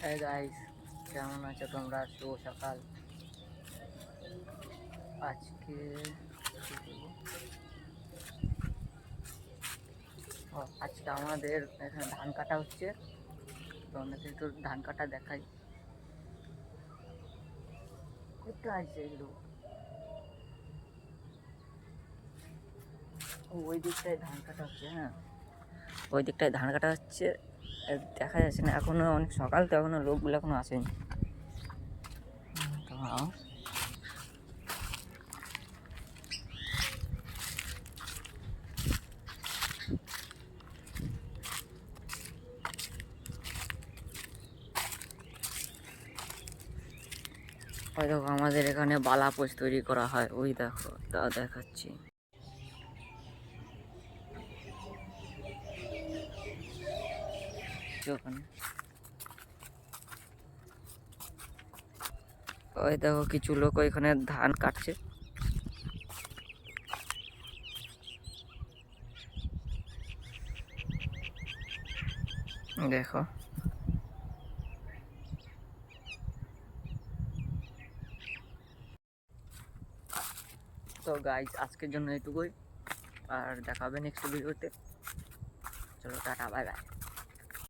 হ্যাঁ গাইস, কেমন আছো তোমরা? শুভ সকাল। আজকে আজকে আমাদের এখানে ধান কাটা হচ্ছে, তো আমাদের একটু ধান কাটা দেখাই। কোথায় আছে এগুলো? ওই দিকটায় ধান কাটা হচ্ছে। হ্যাঁ, ওই দিকটায় ধান কাটা হচ্ছে, দেখা যাচ্ছে না এখনো, অনেক সকাল তো এখনো লোকগুলো এখনো আসেনি। তো ওই দেখো, আমাদের এখানে বালা পোচ তৈরি করা হয়, ওই দেখো তা দেখাচ্ছি। ওখানে ওই দেখো কিছু লোক ওইখানে ধান কাটছে। দেখো, তো গাইজ আজকের জন্য এটুকুই, আর দেখা হবে নেক্সট ভিডিওতে। চলো টাটা, বাই বাই।